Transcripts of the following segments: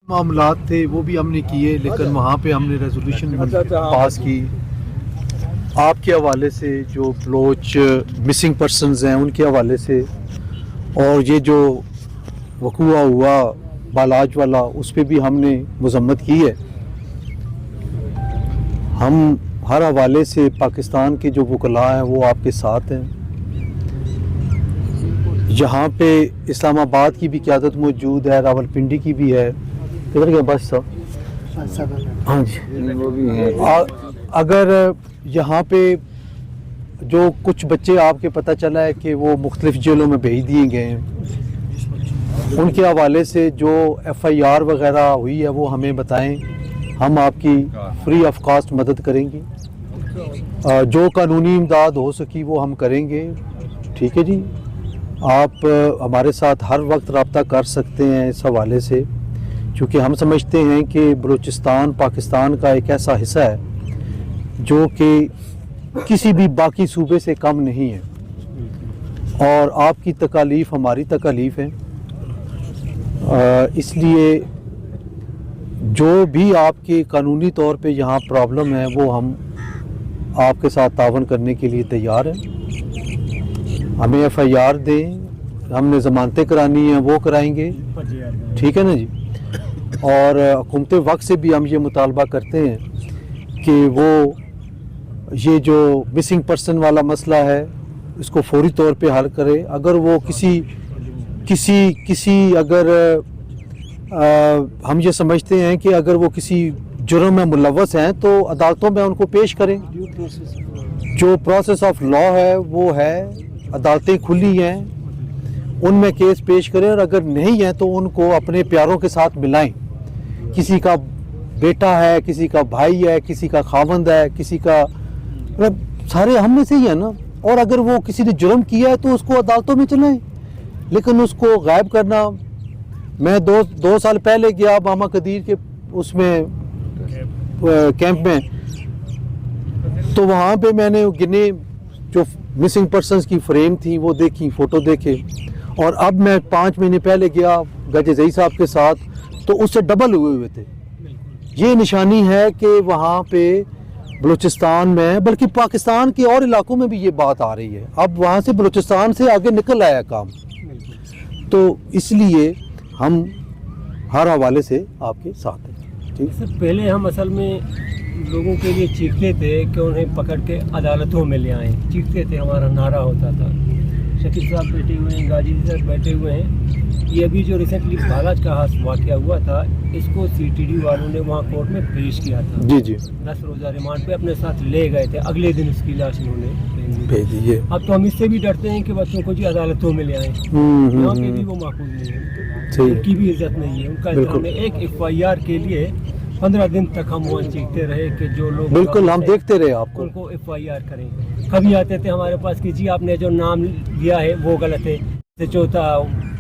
معاملات تھے وہ بھی ہم نے کیے، لیکن وہاں پہ ہم نے ریزولوشن پاس کی. آپ کے حوالے سے جو بلوچ مسنگ پرسنز ہیں ان کے حوالے سے، اور یہ جو وقوع ہوا بالاج والا اس پہ بھی ہم نے مذمت کی ہے. ہم ہر حوالے سے پاکستان کے جو وکلاء ہیں وہ آپ کے ساتھ ہیں. یہاں پہ اسلام آباد کی بھی قیادت موجود ہے، راولپنڈی کی بھی ہے. کدھر گیا بس صاحب؟ ہاں جی. اگر یہاں پہ جو کچھ بچے آپ کے پتہ چلا ہے کہ وہ مختلف جیلوں میں بھیج دیے گئے ہیں، ان کے حوالے سے جو FIR وغیرہ ہوئی ہے وہ ہمیں بتائیں، ہم آپ کی فری آف کاسٹ مدد کریں گے. جو قانونی امداد ہو سکی وہ ہم کریں گے. ٹھیک ہے جی، آپ ہمارے ساتھ ہر وقت رابطہ کر سکتے ہیں اس حوالے سے، کیونکہ ہم سمجھتے ہیں کہ بلوچستان پاکستان کا ایک ایسا حصہ ہے جو کہ کسی بھی باقی صوبے سے کم نہیں ہے، اور آپ کی تکالیف ہماری تکالیف ہیں. اس لیے جو بھی آپ کے قانونی طور پہ یہاں پرابلم ہے وہ ہم آپ کے ساتھ تعاون کرنے کے لیے تیار ہیں. ہمیں FIR دیں، ہم نے ضمانتیں کرانی ہیں وہ کرائیں گے. ٹھیک ہے نا جی. اور حکومت وقت سے بھی ہم یہ مطالبہ کرتے ہیں کہ وہ یہ جو مسنگ پرسن والا مسئلہ ہے اس کو فوری طور پہ حل کرے. اگر وہ کسی اگر ہم یہ سمجھتے ہیں کہ اگر وہ کسی جرم میں ملوث ہیں تو عدالتوں میں ان کو پیش کریں. جو پروسیس آف لا ہے وہ ہے، عدالتیں کھلی ہیں، ان میں کیس پیش کریں، اور اگر نہیں ہیں تو ان کو اپنے پیاروں کے ساتھ ملائیں. کسی کا بیٹا ہے، کسی کا بھائی ہے، کسی کا خاوند ہے، کسی کا، مطلب سارے ہم میں سے ہی ہیں نا. اور اگر وہ کسی نے جرم کیا ہے تو اس کو عدالتوں میں چلائیں. لیکن اس کو غائب کرنا، میں دو سال پہلے گیا ماما قدیر کے اس میں کیمپ میں، تو وہاں پہ میں نے گنے جو مسنگ پرسنز کی فریم تھی وہ دیکھی، فوٹو دیکھے. اور اب میں 5 مہینے پہلے گیا گج زئی صاحب کے ساتھ تو اس سے ڈبل ہوئے تھے. یہ نشانی ہے کہ وہاں پہ بلوچستان میں، بلکہ پاکستان کے اور علاقوں میں بھی یہ بات آ رہی ہے. اب وہاں سے بلوچستان سے آگے نکل آیا کام. تو اس لیے ہم ہر حوالے سے آپ کے ساتھ ہیں. ٹھیک ہے. پہلے ہم اصل میں لوگوں کے لیے چیختے تھے کہ انہیں پکڑ کے عدالتوں میں لے آئیں. چیختے تھے، ہمارا نعرہ ہوتا تھا. شکیل صاحب بیٹھے ہوئے ہیں، غازی صاحب بیٹھے ہوئے ہیں. یہ ابھی جو ریسنٹلی بالاج کا واقعہ ہوا تھا، اس کو CTD والوں نے وہاں کورٹ میں پیش کیا تھا. جی جی. 10 روزہ ریمانڈ پہ اپنے ساتھ لے گئے تھے. اگلے دن اس کی لاش انہوں نے بھیج دی. اب تو ہم اس سے بھی ڈرتے ہیں کہ بچوں کو جی عدالتوں میں لے آئیں. یہاں پہ بھی وہ محفوظ نہیں ہے، ان کی بھی عزت نہیں ہے، ان کا احترام ہے. ایک FIR کے لیے 15 دن تک ہم وہاں چیختے رہے کہ جو لوگ، بالکل ہم دیکھتے رہے آپ کو، ان کو FIR کریں. کبھی آتے تھے ہمارے پاس کہ جی آپ نے جو نام لیا ہے وہ غلط ہے. چوتھا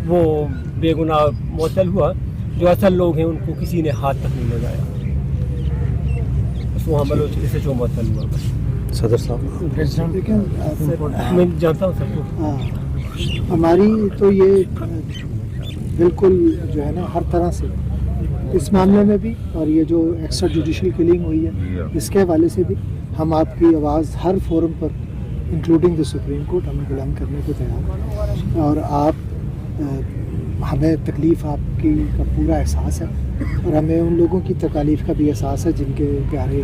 وہ بے گناہ معطل ہوا، جو اصل لوگ ہیں ان کو کسی نے ہاتھ تک نہیں لگایا. بس وہاں بلوچ سے جو معطل ہوا. صدر صاحب میں جانتا ہوں سب کو. ہماری تو یہ بالکل جو ہے نا ہر طرح سے اس معاملے میں بھی، اور یہ جو ایکسٹرا جوڈیشل کلنگ ہوئی ہے اس کے حوالے سے بھی ہم آپ کی آواز ہر فورم پر انکلوڈنگ دا سپریم کورٹ ہمیں بلند کرنے کو تیار ہیں. اور آپ ہمیں تکلیف آپ کی کا پورا احساس ہے، اور ہمیں ان لوگوں کی تکالیف کا بھی احساس ہے جن کے پیارے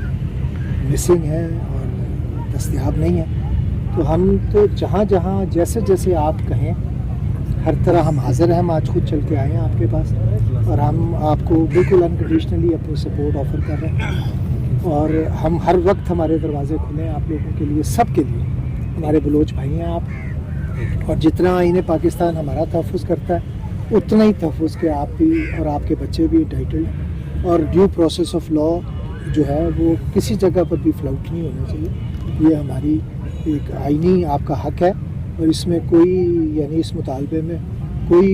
مسنگ ہیں اور دستیاب نہیں ہیں. تو ہم تو جہاں جہاں جیسے جیسے آپ کہیں ہر طرح ہم حاضر ہیں. ہم آج خود چل کے آئے ہیں آپ کے پاس، اور ہم آپ کو بالکل انکنڈیشنلی اپنی سپورٹ آفر کر رہے ہیں. اور ہم ہر وقت ہمارے دروازے کھلے ہیں آپ لوگوں کے لیے، سب کے لیے. ہمارے بلوچ بھائی ہیں آپ، اور جتنا آئین پاکستان ہمارا تحفظ کرتا ہے اتنا ہی تحفظ کے آپ بھی اور آپ کے بچے بھی انٹائٹلڈ ہیں. اور ڈیو پروسیس آف لا جو ہے وہ کسی جگہ پر بھی فلاؤٹ نہیں ہونا چاہیے. یہ ہماری ایک آئینی آپ کا حق ہے، اور اس میں کوئی، یعنی اس مطالبے میں کوئی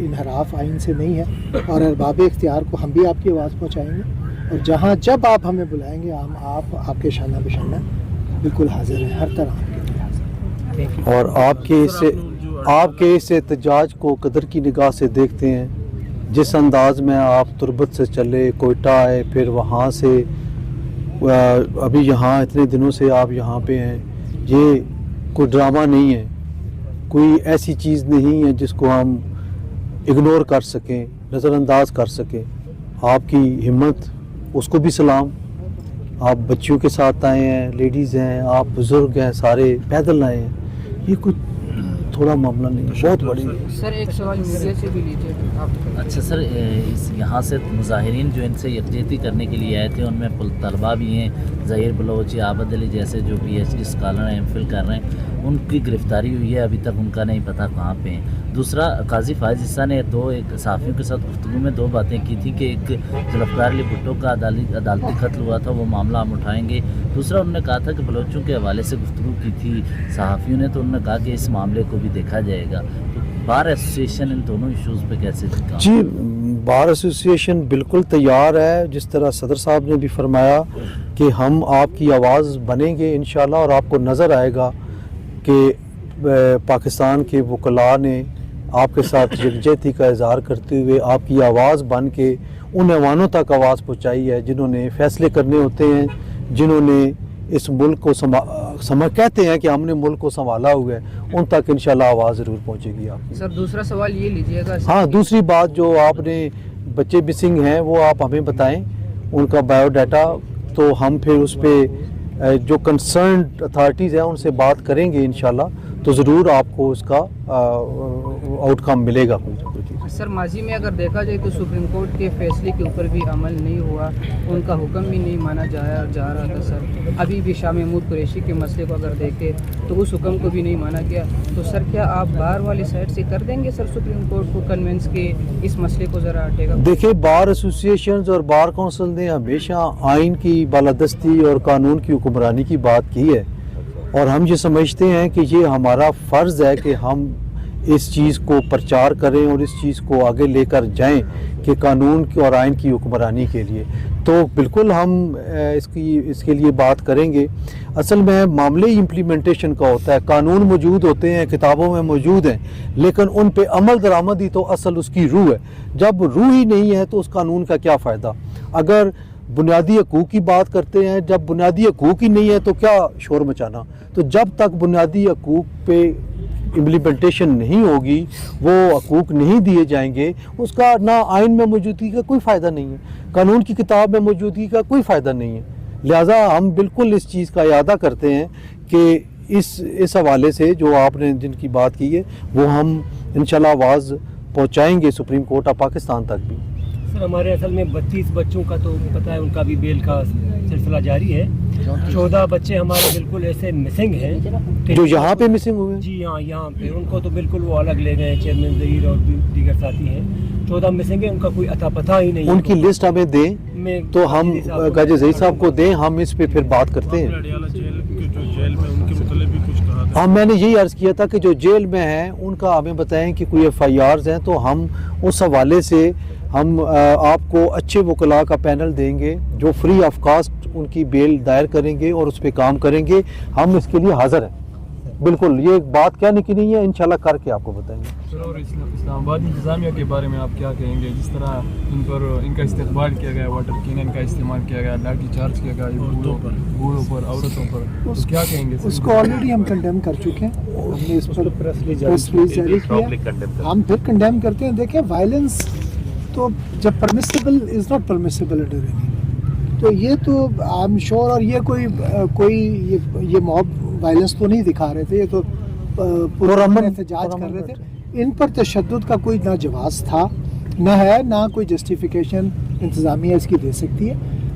انحراف آئین سے نہیں ہے. اور ارباب اختیار کو ہم بھی آپ کی آواز پہنچائیں گے، اور جہاں جب آپ ہمیں بلائیں گے ہم آپ کے شانہ بشانہ بالکل حاضر ہیں، ہر طرح آپ کے لیے حاضر ہیں. اور آپ کے اس احتجاج کو قدر کی نگاہ سے دیکھتے ہیں. जिस अंदाज में आप तुर्बत से चले, कोयटा आए, फिर वहाँ से अभी यहाँ इतने दिनों से आप यहाँ पे हैं, ये कोई ड्रामा नहीं है, कोई ऐसी चीज़ नहीं है जिसको हम इग्नोर कर सकें, नज़रअंदाज कर सकें। आपकी हिम्मत, उसको भी सलाम। आप बच्चियों के साथ आए हैं, लेडीज़ हैं, आप बुज़ुर्ग हैं, सारे पैदल आए हैं, ये कुछ थोड़ा मामला नहीं है, बहुत बड़ी है। सर एक सवाल मीडिया से भी लीजिए आप। अच्छा सर, इस यहाँ से मुजाहिरीन जो इनसे यकजहती करने के लिए आए थे उनमें तलबा भी हैं, ज़हीर बलोच, आबद अली जैसे जो PhD स्कॉलर हैं, MPhil कर रहे हैं, उनकी गिरफ़्तारी हुई है, अभी तक उनका नहीं पता कहाँ पे हैं। दूसरा, काजी फायज़ ईसा ने एक सहाफ़ियों के साथ गुफ्तगू में 2 बातें की थी कि एक जुल्फ़कार अली भुट्टो का अदालती कत्ल हुआ था, वो मामला हम उठाएंगे। दूसरा, उन्होंने कहा था कि बलोचों के हवाले से गुफ्तगू की थी सहाफ़ियों ने, तो उन्होंने कहा कि इस मामले को भी देखा जाएगा। तो बार एसोसिएशन इन दोनों इशूज़ पे कैसे काम? जी, बार एसोसिएशन बिल्कुल तैयार है। जिस तरह सदर साहब ने भी फरमाया कि हम आपकी आवाज़ बनेंगे इंशाल्लाह, और आपको नज़र आएगा कि पाकिस्तान के वकला ने आपके साथ यकजहती का इज़हार करते हुए आपकी आवाज़ बन के उन ऐवानों तक आवाज़ पहुँचाई है जिन्होंने फ़ैसले करने होते हैं, जिन्होंने इस मुल्क को कहते हैं कि हमने मुल्क को संभाला हुआ है, उन तक इंशाल्लाह आवाज़ ज़रूर पहुँचेगी आप। सर दूसरा सवाल ये लीजिएगा। हाँ, दूसरी बात जो आपने बच्चे मिसिंग हैं वो आप हमें बताएं, उनका बायोडाटा, तो हम फिर उस पर जो कंसर्न्ड अथॉरिटीज़ हैं उनसे बात करेंगे इंशाल्लाह, तो ज़रूर आपको उसका आउटकम मिलेगा। सर माजी में अगर देखा जाए तो सुप्रीम कोर्ट के फैसले के ऊपर भी अमल नहीं हुआ, उनका हुक्म भी नहीं माना जा रहा था सर। अभी भी शाह महमूद कुरैशी के मसले को अगर देखें तो उस हुक्म को भी नहीं माना गया। तो सर क्या आप बार वाली साइड से कर देंगे सर सुप्रीम कोर्ट को कन्विंस के इस मसले को ज़रा हटेगा? देखिए, बार एसोसिएशन और बार काउंसिल ने हमेशा आइन की बालादस्ती और कानून की हुक्मरानी की बात की है, और हम ये समझते हैं कि ये हमारा फ़र्ज़ है कि हम इस चीज़ को प्रचार करें और इस चीज़ को आगे लेकर जाएं कि कानून की और आइन की हुक्मरानी के लिए। तो बिल्कुल हम इसके लिए बात करेंगे। असल में मामले इम्प्लीमेंटेशन का होता है, कानून मौजूद होते हैं, किताबों में मौजूद हैं, लेकिन उन पे अमल दरामद ही तो असल उसकी रूह है। जब रूह ही नहीं है तो उस कानून का क्या फ़ायदा? अगर बुनियादी हकूक़ की बात करते हैं, जब बुनियादी हकूक़ ही नहीं है तो क्या शोर मचाना? तो जब तक बुनियादी हकूक़ पे इम्प्लीमेंटेशन नहीं होगी, वो हकूक़ नहीं दिए जाएंगे, उसका ना आइन में मौजूदगी का कोई फ़ायदा नहीं है, कानून की किताब में मौजूदगी का कोई फ़ायदा नहीं है। लिहाजा हम बिल्कुल इस चीज़ का इरादा करते हैं कि इस हवाले से जो आपने जिनकी बात की है वो हम इंशाल्लाह आवाज़ पहुँचाएँगे सुप्रीम कोर्ट ऑफ पाकिस्तान तक भी। सर हमारे असल में 32 बच्चों का तो पता है, उनका भी बेल का सिलसिला जारी है। 14 बच्चे हमारे बिल्कुल ऐसे मिसिंग हैं जो यहाँ पे मिसिंग हुए हैं। जी हाँ, यहाँ पे उनको तो बिल्कुल वो अलग ले गए, चेयरमैन ज़हीर और दीगर साथी हैं। 14 मिसिंग है, उनका कोई अता पता ही नहीं। उनकी लिस्ट हमें दें तो हम गाजी ज़हीर साहब को दें, हम इस पे फिर बात करते हैं। हाँ, मैंने यही अर्ज़ किया था कि जो जेल में हैं उनका हमें बताएं कि कोई FIRs हैं, तो हम उस हवाले से हम आपको अच्छे वकला का पैनल देंगे जो फ्री ऑफ कास्ट उनकी बेल दायर करेंगे और उस पर काम करेंगे। हम इसके लिए हाज़िर हैं। बिल्कुल, ये एक बात कहने की नहीं है, इंशाल्लाह करके आपको बताएंगे। सर और इस्लामाबाद इंतज़ामिया के बारे में आप क्या कहेंगे? जिस तरह इन पर इनका इस्तेमाल किया गया, वाटर कैनन का इस्तेमाल किया गया, लाठी चार्ज किया गया बूढ़ों पर, औरतों पर, तो क्या कहेंगे? उसको ऑलरेडी हम कंडेम कर चुके हैं, हमने इस पर प्रेस रिलीज जारी किया, हम फिर कंडेम करते हैं। देखिए, वायलेंस तो जब permissible is not permissible under any, तो ये तो आई एम श्योर, और ये कोई ये मॉब वायलेंस तो नहीं दिखा रहे थे, ये तो पुरअमन एहतजाज कर रहे थे। इन पर तशद्दुद का कोई ना जवाज़ था, ना है, ना कोई जस्टिफिकेशन इंतज़ामिया इसकी दे सकती है।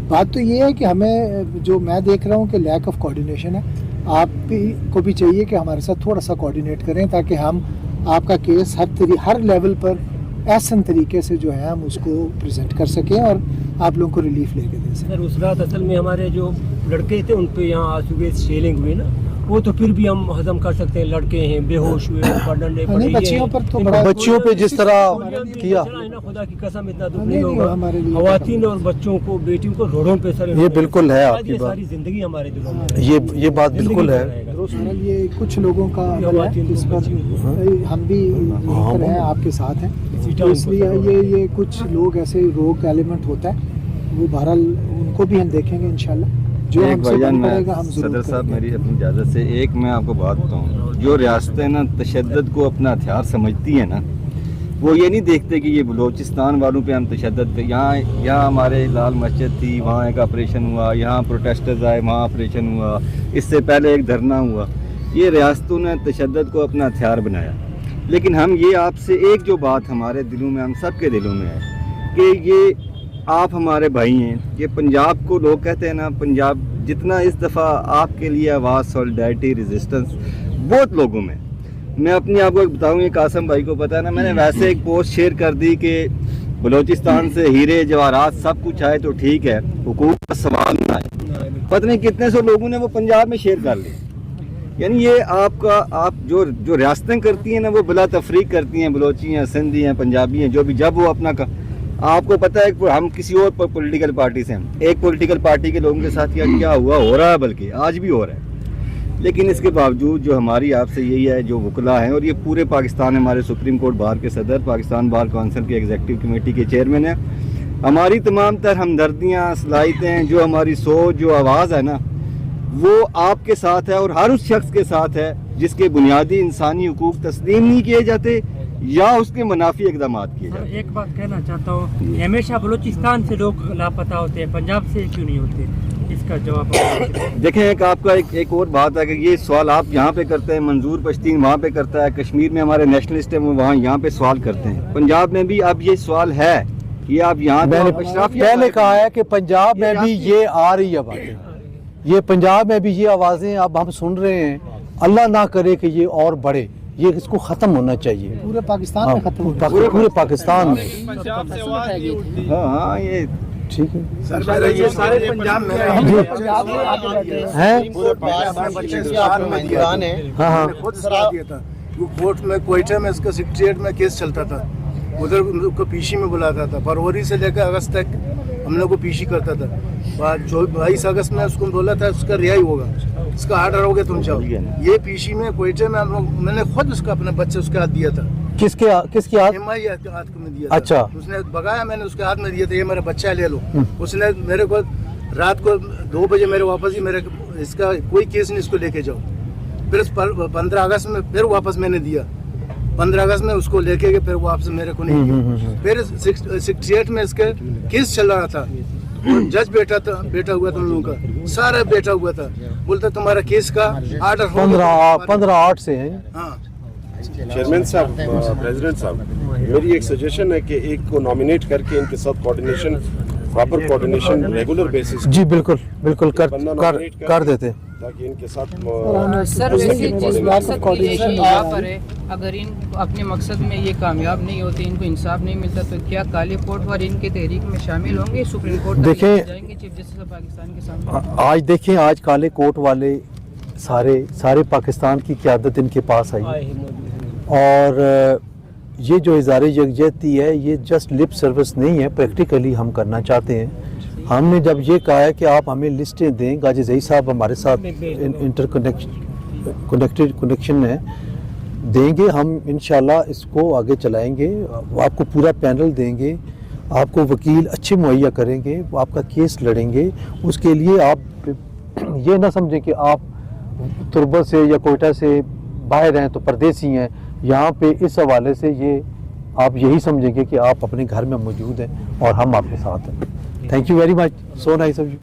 बात तो ये है कि हमें, जो मैं देख रहा हूँ कि लैक ऑफ कोऑर्डिनेशन है, आप भी को भी चाहिए कि हमारे साथ थोड़ा सा कोऑर्डिनेट करें ताकि हम आपका केस हर लेवल पर एहसन तरीके से जो है हम उसको प्रेजेंट कर सकें और आप लोगों को रिलीफ लेके दे सकें। सर उस रात असल में हमारे जो लड़के थे उन पे यहाँ सुबह शेलिंग हुई ना, वो तो फिर भी हम हजम कर सकते हैं, लड़के हैं, बेहोश हुए, डंडे पड़े, नहीं, ये बच्चियों हैं। पर तो इनको बड़ा- बच्चियों पे जिस तरह किया, खुदा की कसम इतना दुख नहीं, नहीं नहीं, होगा हमारे लिए खवातीन और बच्चों को, बेटियों को रोडों पे सर ये बिल्कुल है आज आपकी ये बात, सारी जिंदगी हमारे दिलों में ये बात बिल्कुल है। सरल ये कुछ लोगों का अमल है, इस पर हम भी यहीं पर हैं, आपके साथ हैं, तो इसलिए ये कुछ लोग ऐसे रोग एलिमेंट होता है, वो बहरहाल उनको भी हम देखेंगे इंशाल्लाह, जो एक हमसे भाईजान, बन मैं पड़ेगा हम जरूर सदर साहब करेंगे। मेरी अपनी इजाज़त से एक मैं आपको बात बताऊं, जो रियासतें ना तशद्दुद को अपना हथियार समझती हैं ना, वो ये नहीं देखते कि ये बलूचिस्तान वालों पे हम तशद्दुद, यहाँ हमारे लाल मस्जिद थी, वहाँ एक ऑपरेशन हुआ, यहाँ प्रोटेस्टर्स आए, वहाँ ऑपरेशन हुआ, इससे पहले एक धरना हुआ। ये रियासतों ने तशद्दुद को अपना हथियार बनाया। लेकिन हम ये आपसे एक जो बात हमारे दिलों में, हम सब के दिलों में है कि ये आप हमारे भाई हैं। ये पंजाब को लोग कहते हैं ना, पंजाब जितना इस दफ़ा आपके लिए आवाज़, सॉलिडारिटी, रेजिस्टेंस बहुत लोगों में। मैं अपनी आपको एक बताऊँ, ये कासम भाई को पता है ना, मैंने वैसे एक पोस्ट शेयर कर दी कि बलूचिस्तान से हीरे जवाहरात सब कुछ आए तो ठीक है, हुकूक का सवाल ना आए। पता नहीं कितने सौ लोगों ने वो पंजाब में शेयर कर ली। यानी ये आप जो रियासतें करती हैं ना, वो बिला तफरीक करती हैं, बलोची हैं, सिंधी हैं, पंजाबी हैं, जो भी, जब वो अपना आपको पता है कि हम किसी और पॉलिटिकल पार्टी से हैं, एक पॉलिटिकल पार्टी के लोगों के साथ क्या हुआ, हो रहा है, बल्कि आज भी हो रहा है। लेकिन इसके बावजूद जो हमारी आपसे यही है, जो वकला हैं, और ये पूरे पाकिस्तान, हमारे सुप्रीम कोर्ट बार के सदर, पाकिस्तान बार काउंसिल के एग्जीक्यूटिव कमेटी के चेयरमैन है, हमारी तमाम तर हमदर्दियाँ, सलाहियतें, जो हमारी सोच, जो आवाज़ है ना, वो आपके साथ है और हर उस शख्स के साथ है जिसके बुनियादी इंसानी हुकूक तस्लीम नहीं किए जाते या उसके मुनाफी इकदाम किए सर, जाते। एक बात कहना चाहता हूँ, हमेशा बलूचिस्तान से लोग लापता होते हैं, पंजाब से क्यों नहीं होते? इसका जवाब आप देखें, एक आपका एक और बात है कि ये सवाल आप यहाँ पे करते हैं, मंजूर पश्तीन वहाँ पे करता है, कश्मीर में हमारे नेशनलिस्ट हैं, वो वहाँ यहाँ पे सवाल करते हैं, पंजाब में भी अब ये सवाल है कि आप यहाँ मैंने कहा है कि पंजाब में भी ये आ रही है बातें, ये पंजाब में भी ये आवाज़ें अब हम सुन रहे हैं। अल्लाह ना करे कि ये और बढ़े, ये इसको ख़त्म होना चाहिए पूरे पाकिस्तान में खत्म होगा। पूरे पाकिस्तान में। हाँ, ये ठीक है, ये सारे पंजाब में हैं। हाँ हाँ, खुद सलाह दिया था। वो कोर्ट में कोयटा में इसका सेक्रेटरिएट में केस चलता था, उधर उसको पीसी में बुलाता था, फरवरी से लेकर अगस्त तक हम लोग को पीसी करता था। 22 अगस्त में उसको बोला था उसका रिहाई होगा, इसका आर्डर हो गया, तुम जाओ। ये पीसी में कोयटे में हम लोग, मैंने खुद उसका अपने बच्चे उसके हाथ दिया था, किसके हाथ? MI के हाथ में दिया था। अच्छा। उसने भगाया, मैंने उसके हाथ में दिया था, ये मेरा बच्चा ले लो। उसने मेरे को रात को 2 बजे मेरे वापस ही, मेरे इसका कोई केस नहीं, इसको लेके जाओ। फिर 15 अगस्त में फिर वापस मैंने दिया, 15 अगस्त में उसको लेके गए, फिर वापस मेरे को नहीं दिया। फिर 68 में इसके केस चल रहा था, जज बैठा हुआ था, उन लोगों का सारा बैठा हुआ था, बोलता तुम्हारा केस का आर्डर 15/8 से है। हाँ। चेयरमैन साहब, प्रेसिडेंट साहब, मेरी एक सजेशन है कि एक को नॉमिनेट करके इनके साथ coordination, proper coordination regular basis जी बिल्कुल कर देते, ताकि इनके साथ सर वैसे जिस मकसद के लिए coordination यहाँ पर है, अगर इन अपने मकसद में ये कामयाब नहीं होते, इनको इंसाफ नहीं मिलता, तो क्या काले कोर्ट वाले इनके तहरीक में शामिल होंगे, सुप्रीम कोर्ट तक देखें, जाएंगे चीफ जस्टिस ऑफ पाकिस्तान के सामने? आज देखें, आज काले कोर्ट वाले सारे पाकिस्तान की क़यादत इनके पास आई और ये जो इज़ारे यकजहती है, ये जस्ट लिप सर्विस नहीं है, प्रैक्टिकली हम करना चाहते हैं। हमने जब ये कहा है कि आप हमें लिस्टें दें, गाजी ज़ई साहब हमारे साथ कनेक्शन है, देंगे, हम इंशाल्लाह इसको आगे चलाएंगे, आपको पूरा पैनल देंगे, आपको वकील अच्छे मुहैया करेंगे, आपका केस लड़ेंगे। उसके लिए आप ये ना समझें कि आप तुर्बत से या कोयटा से बाहर हैं तो परदेसी हैं। यहाँ पे इस हवाले से ये आप यही समझेंगे कि आप अपने घर में मौजूद हैं और हम आपके साथ हैं। Thank you very much, so nice of you.